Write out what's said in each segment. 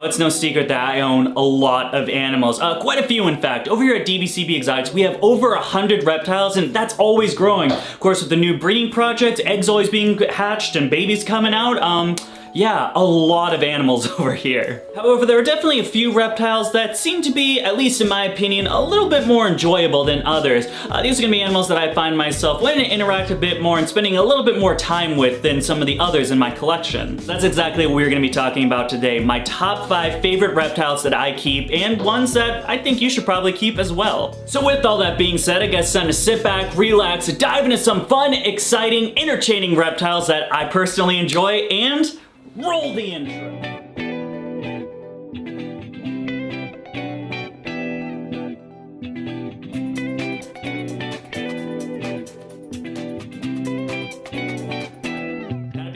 It's no secret that I own a lot of animals, quite a few in fact. Over here at DBCB Exotics, we have over 100 reptiles, and that's always growing. Of course, with the new breeding project, eggs always being hatched and babies coming out, yeah, a lot of animals over here. However, there are definitely a few reptiles that seem to be, at least in my opinion, a little bit more enjoyable than others. These are gonna be animals that I find myself wanting to interact a bit more and spending a little bit more time with than some of the others in my collection. That's exactly what we're gonna be talking about today. My top 5 favorite reptiles that I keep, and ones that I think you should probably keep as well. So with all that being said, I guess it's time to sit back, relax, dive into some fun, exciting, entertaining reptiles that I personally enjoy, and roll the intro.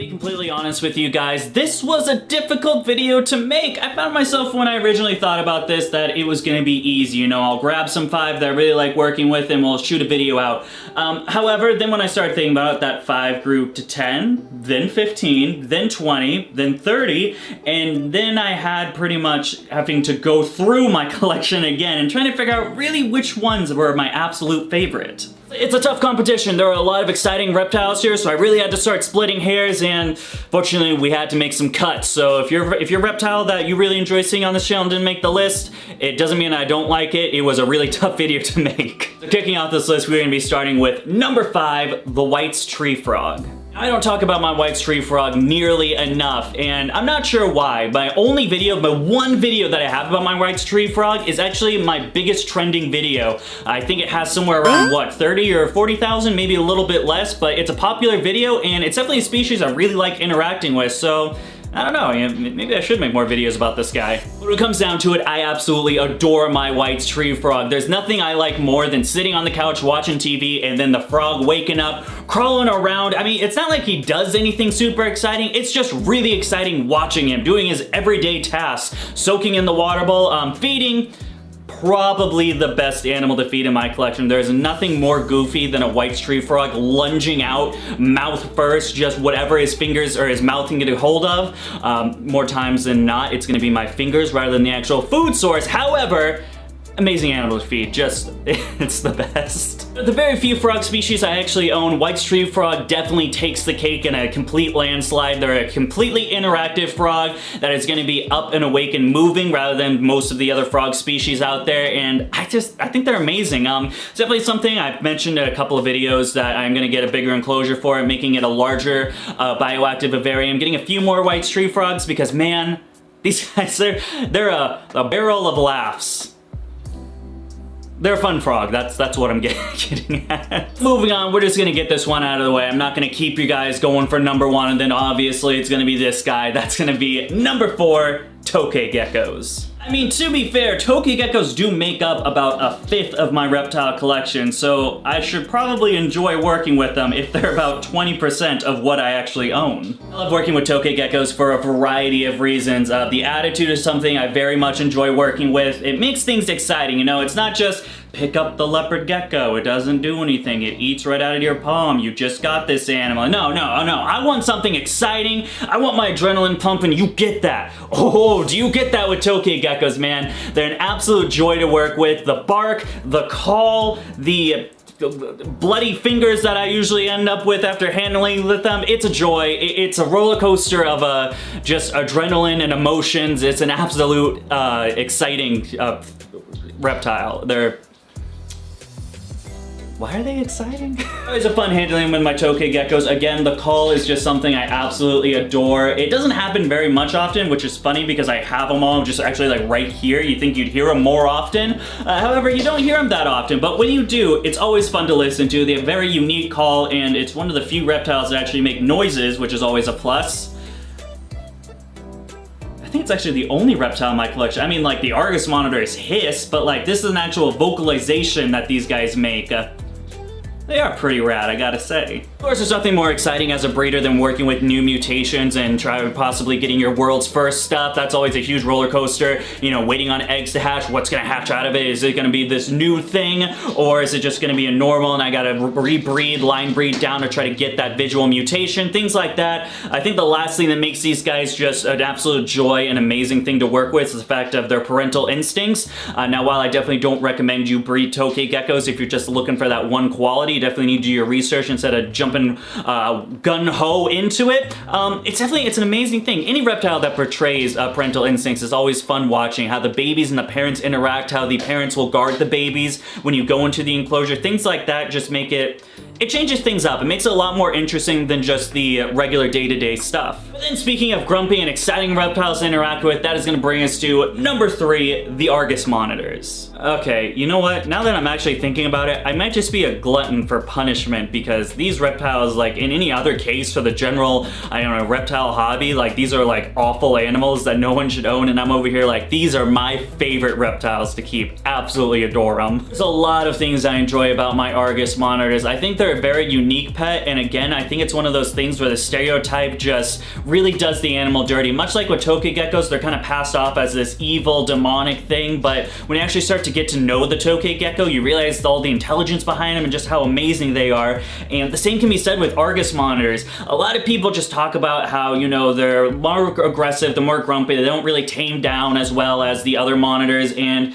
Completely honest with you guys, this was a difficult video to make. I found myself when I originally thought about this that it was gonna be easy, you know, I'll grab some 5 that I really like working with and we'll shoot a video out. However, then when I started thinking about it, that 5 grew to 10, then 15, then 20, then 30, and then I had pretty much having to go through my collection again and trying to figure out really which ones were my absolute favorite. It's a tough competition. There are a lot of exciting reptiles here, so I really had to start splitting hairs, and fortunately we had to make some cuts. So if you're a reptile that you really enjoy seeing on this channel didn't make the list, it doesn't mean I don't like it. It was a really tough video to make. So kicking off this list, we're gonna be starting with number 5, the White's tree frog. I don't talk about my White's tree frog nearly enough, and I'm not sure why. My one video that I have about my White's tree frog is actually my biggest trending video. I think it has somewhere around, what, 30 or 40,000, maybe a little bit less, but it's a popular video, and it's definitely a species I really like interacting with, so I don't know, maybe I should make more videos about this guy. When it comes down to it, I absolutely adore my White's tree frog. There's nothing I like more than sitting on the couch watching TV and then the frog waking up, crawling around. I mean, it's not like he does anything super exciting, it's just really exciting watching him, doing his everyday tasks, soaking in the water bowl, feeding. Probably the best animal to feed in my collection. There's nothing more goofy than a White's tree frog lunging out, mouth first, just whatever his fingers or his mouth can get a hold of. More times than not, it's gonna be my fingers rather than the actual food source. However, amazing animal to feed, just, it's the best. The very few frog species I actually own, White's tree frog definitely takes the cake in a complete landslide. They're a completely interactive frog that is gonna be up and awake and moving rather than most of the other frog species out there, and I think they're amazing. It's definitely something I've mentioned in a couple of videos that I'm gonna get a bigger enclosure for and making it a larger bioactive vivarium, getting a few more White's tree frogs because man, these guys, they're a barrel of laughs. They're a fun frog, that's what I'm getting at. Moving on, we're just gonna get this one out of the way. I'm not gonna keep you guys going for number 1, and then obviously it's gonna be this guy. That's gonna be number 4, Toki Geckos. I mean, to be fair, Toki Geckos do make up about 1/5 of my reptile collection, so I should probably enjoy working with them if they're about 20% of what I actually own. I love working with Toki Geckos for a variety of reasons. The attitude is something I very much enjoy working with. It makes things exciting, you know, it's not just pick up the leopard gecko, it doesn't do anything, it eats right out of your palm, you just got this animal. No, I want something exciting, I want my adrenaline pumping, you get that. Oh, do you get that with Toki Geckos, man? They're an absolute joy to work with. The bark, the call, the bloody fingers that I usually end up with after handling with them, it's a joy. It's a roller coaster of just adrenaline and emotions. It's an absolute exciting reptile. Why are they exciting? Always a fun handling with my Toki Geckos. Again, the call is just something I absolutely adore. It doesn't happen very much often, which is funny because I have them all just actually like right here. You think you'd hear them more often. However, you don't hear them that often, but when you do, it's always fun to listen to. They have a very unique call, and it's one of the few reptiles that actually make noises, which is always a plus. I think it's actually the only reptile in my collection. I mean, like, the Argus monitors hiss, but like, this is an actual vocalization that these guys make. They are pretty rad, I gotta say. Of course, there's nothing more exciting as a breeder than working with new mutations and possibly getting your world's first stuff. That's always a huge roller coaster. You know, waiting on eggs to hatch. What's gonna hatch out of it? Is it gonna be this new thing, or is it just gonna be a normal and I gotta rebreed, line breed down to try to get that visual mutation? Things like that. I think the last thing that makes these guys just an absolute joy and amazing thing to work with is the fact of their parental instincts. Now, while I definitely don't recommend you breed Toki geckos if you're just looking for that one quality, you definitely need to do your research instead of jumping gun-ho into it. It's an amazing thing. Any reptile that portrays parental instincts is always fun watching. How the babies and the parents interact, how the parents will guard the babies when you go into the enclosure. Things like that just make it changes things up. It makes it a lot more interesting than just the regular day-to-day stuff. But then speaking of grumpy and exciting reptiles to interact with, that is going to bring us to number 3, the Argus monitors. Okay, you know what? Now that I'm actually thinking about it, I might just be a glutton for punishment, because these reptiles, like in any other case for the general, I don't know, reptile hobby, like these are like awful animals that no one should own, and I'm over here like, these are my favorite reptiles to keep. Absolutely adore them. There's a lot of things I enjoy about my Argus monitors. I think they're a very unique pet, and again, I think it's one of those things where the stereotype just really does the animal dirty. Much like with Toki geckos, they're kind of passed off as this evil, demonic thing, but when you actually start to get to know the Toki gecko, you realize all the intelligence behind them and just how amazing they are. And the same can be said with Argus monitors. A lot of people just talk about how, you know, they're more aggressive, they're more grumpy, they don't really tame down as well as the other monitors, and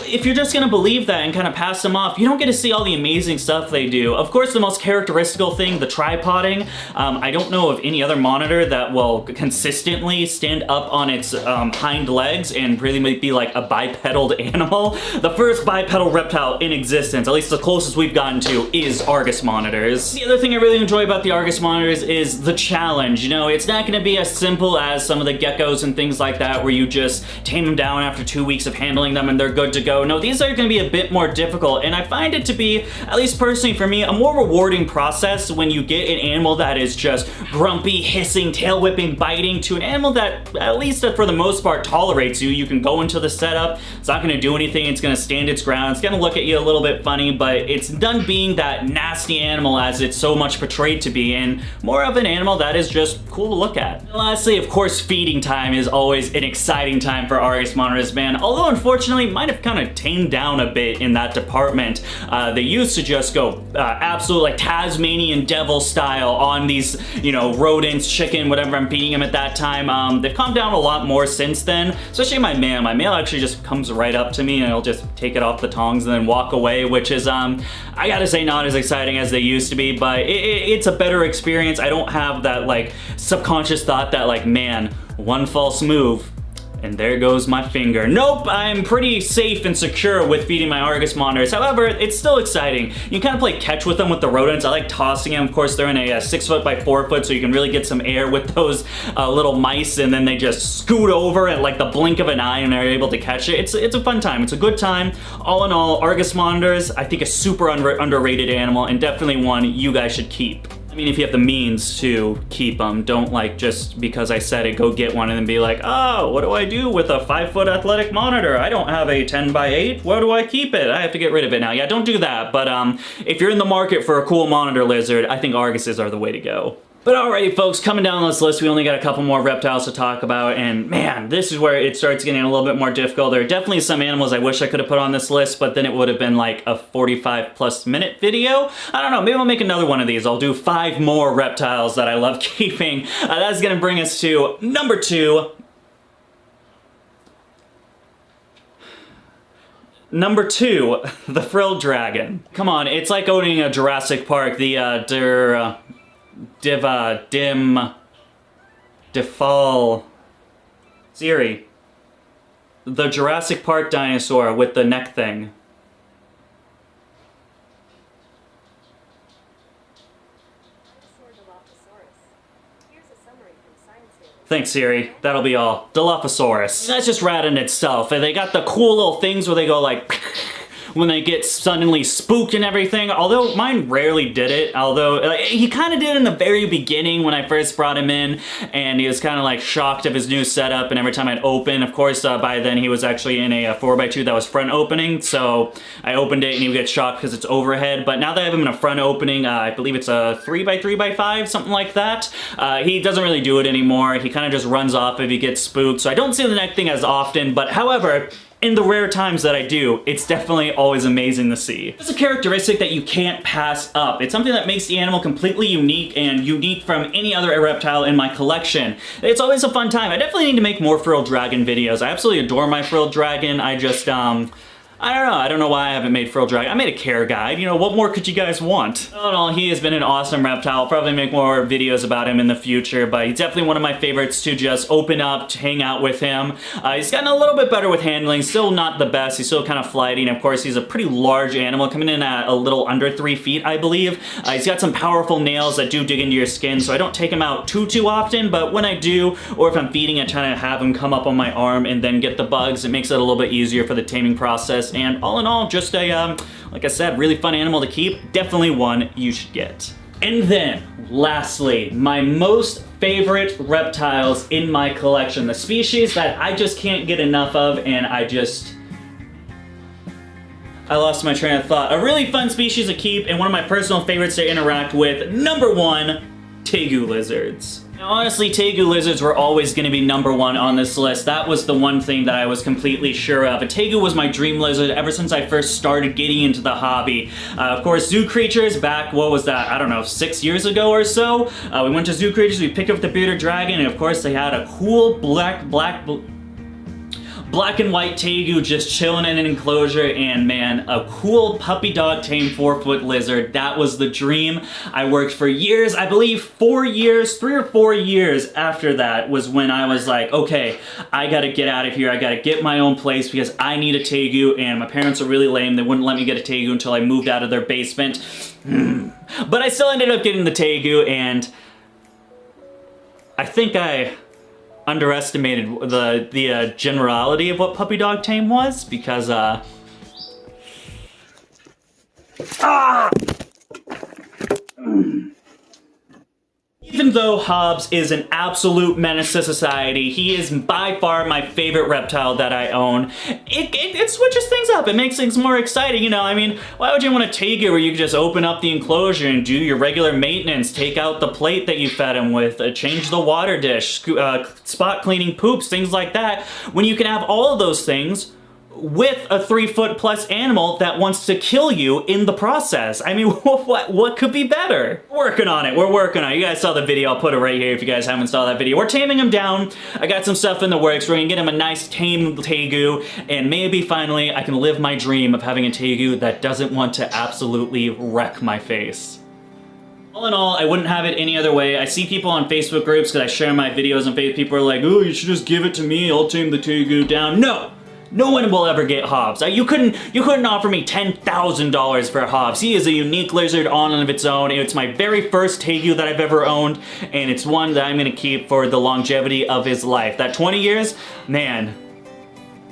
if you're just gonna believe that and kind of pass them off, you don't get to see all the amazing stuff they do. Of course, the most characteristical thing, the tripoding, I don't know of any other monitor that will consistently stand up on its hind legs and really be like a bipedal animal. The first bipedal reptile in existence, at least the closest we've gotten to, is Argus monitors. The other thing I really enjoy about the Argus monitors is the challenge. You know, it's not gonna be as simple as some of the geckos and things like that where you just tame them down after 2 weeks of handling them and they're good to go. No, these are gonna be a bit more difficult, and I find it to be, at least personally for me, a more rewarding process when you get an animal that is just grumpy, hissing, tail whipping, biting, to an animal that, at least for the most part, tolerates you. You can go into the setup, it's not gonna do anything, it's gonna stand its ground, it's gonna look at you a little bit funny, but it's done being that nasty animal as it's so much portrayed to be, and more of an animal that is just cool to look at. And lastly, of course, feeding time is always an exciting time for Argus monitors, man. Although unfortunately, might have kind of tamed down a bit in that department. They used to just go absolute like Tasmanian devil style on these, you know, rodents, chicken, whatever I'm feeding them at that time. They've calmed down a lot more since then, especially my male. My male actually just comes right up to me and he'll just take it off the tongs and then walk away, which is, I gotta say, not as exciting as they used to be, but it's a better experience. I don't have that like subconscious thought that like, man, one false move and there goes my finger. Nope, I'm pretty safe and secure with feeding my Argus monitors. However, it's still exciting. You can kind of play catch with them with the rodents. I like tossing them. Of course, they're in a 6 foot by 4 foot, so you can really get some air with those little mice, and then they just scoot over at like the blink of an eye and are able to catch it. It's a fun time. It's a good time. All in all, Argus monitors, I think, a super underrated animal, and definitely one you guys should keep. I mean, if you have the means to keep them, don't like just because I said it, go get one and then be like, oh, what do I do with a 5 foot athletic monitor? I don't have a 10 by 8. Where do I keep it? I have to get rid of it now. Yeah, don't do that. But if you're in the market for a cool monitor lizard, I think Arguses are the way to go. But alrighty folks, coming down this list, we only got a couple more reptiles to talk about, and man, this is where it starts getting a little bit more difficult. There are definitely some animals I wish I could have put on this list, but then it would have been like a 45+ minute video. I don't know, maybe I'll make another one of these. I'll do 5 more reptiles that I love keeping. That's gonna bring us to number 2. Number 2, the Frill Dragon. Come on, it's like owning a Jurassic Park, the Defal Siri. The Jurassic Park dinosaur with the neck thing. Thanks, Siri. That'll be all. Dilophosaurus. That's just rad in itself. And they got the cool little things where they go like when they get suddenly spooked and everything, although mine rarely did it, although he kind of did in the very beginning when I first brought him in, and he was kind of like shocked of his new setup, and every time I'd open, of course, by then he was actually in a 4x2 that was front opening, so I opened it and he would get shocked because it's overhead, but now that I have him in a front opening, I believe it's a 3x3x5, something like that, he doesn't really do it anymore. He kind of just runs off if he gets spooked, so I don't see the neck thing as often, but however, in the rare times that I do, it's definitely always amazing to see. It's a characteristic that you can't pass up. It's something that makes the animal completely unique and unique from any other reptile in my collection. It's always a fun time. I definitely need to make more Frill Dragon videos. I absolutely adore my Frill Dragon. I just, I don't know why I haven't made Frill Dragon. I made a care guide. You know, what more could you guys want? All in all, he has been an awesome reptile. I'll probably make more videos about him in the future, but he's definitely one of my favorites to just open up, to hang out with him. He's gotten a little bit better with handling. Still not the best. He's still kind of flighty, and of course, he's a pretty large animal, coming in at a little under 3 feet, I believe. He's got some powerful nails that do dig into your skin, so I don't take him out too often, but when I do, or if I'm feeding it, trying to have him come up on my arm and then get the bugs, it makes it a little bit easier for the taming process. And all in all, just a, like I said, really fun animal to keep. Definitely one you should get. And then, lastly, my most favorite reptiles in my collection. The species that I just can't get enough of, and I lost my train of thought. A really fun species to keep, and one of my personal favorites to interact with. Number 1, Tegu Lizards. Now, honestly, Tegu Lizards were always going to be number 1 on this list. That was the one thing that I was completely sure of. A Tegu was my dream lizard ever since I first started getting into the hobby. Of course, Zoo Creatures back, what was that, I don't know, 6 years ago or so? We went to Zoo Creatures, we picked up the bearded dragon, and of course they had a cool black and white Tegu just chilling in an enclosure, and man, a cool puppy dog tame 4-foot lizard. That was the dream. I worked for years, I believe 4 years, 3 or 4 years after that was when I was like, okay, I gotta get out of here, I gotta get my own place because I need a Tegu, and my parents are really lame. They wouldn't let me get a Tegu until I moved out of their basement. But I still ended up getting the Tegu, and I think I underestimated the generality of what puppy dog tame was, because even though Hobbs is an absolute menace to society, he is by far my favorite reptile that I own. It switches things up. It makes things more exciting, you know. I mean, why would you want a Tegu where you can just open up the enclosure and do your regular maintenance, take out the plate that you fed him with, change the water dish, spot cleaning poops, things like that, when you can have all of those things with a 3-foot plus animal that wants to kill you in the process? I mean, what could be better? We're working on it. We're working on it. You guys saw the video. I'll put it right here if you guys haven't saw that video. We're taming him down. I got some stuff in the works. We're gonna get him a nice tame Tegu, and maybe finally I can live my dream of having a Tegu that doesn't want to absolutely wreck my face. All in all, I wouldn't have it any other way. I see people on Facebook groups, because I share my videos on Facebook, people are like, oh, you should just give it to me. I'll tame the Tegu down. No! No one will ever get Hobbs. You couldn't offer me $10,000 for Hobbs. He is a unique lizard on and of its own. It's my very first Tegu that I've ever owned, and it's one that I'm gonna keep for the longevity of his life. That 20 years, man.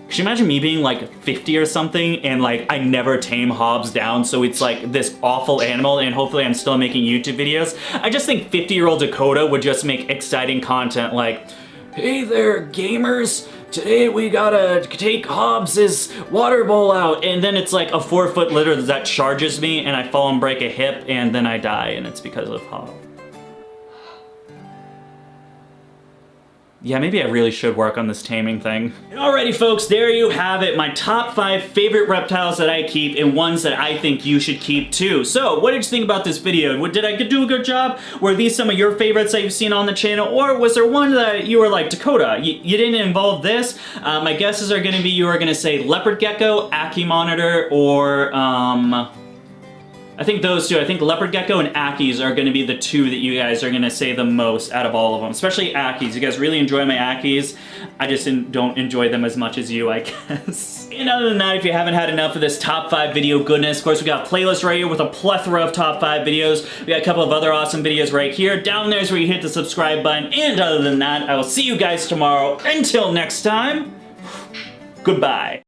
Could you imagine me being like 50 or something and like I never tame Hobbs down, so it's like this awful animal, and hopefully I'm still making YouTube videos. I just think 50-year-old Dakota would just make exciting content like, hey there, gamers. Today we gotta take Hobbs's water bowl out, and then it's like a 4-foot litter that charges me, and I fall and break a hip, and then I die, and it's because of Hobbs. Yeah, maybe I really should work on this taming thing. Alrighty folks, there you have it. My top 5 favorite reptiles that I keep, and ones that I think you should keep too. So, what did you think about this video? Did I do a good job? Were these some of your favorites that you've seen on the channel? Or was there one that you were like, Dakota, you didn't involve this? My guesses are gonna be you are gonna say leopard gecko, Ackie monitor, or I think those two. I think leopard gecko and Ackies are going to be the two that you guys are going to say the most out of all of them. Especially Ackies. You guys really enjoy my Ackies. I just don't enjoy them as much as you, I guess. And other than that, if you haven't had enough of this top 5 video goodness, of course we got a playlist right here with a plethora of top 5 videos. We got a couple of other awesome videos right here. Down there is where you hit the subscribe button. And other than that, I will see you guys tomorrow. Until next time, goodbye.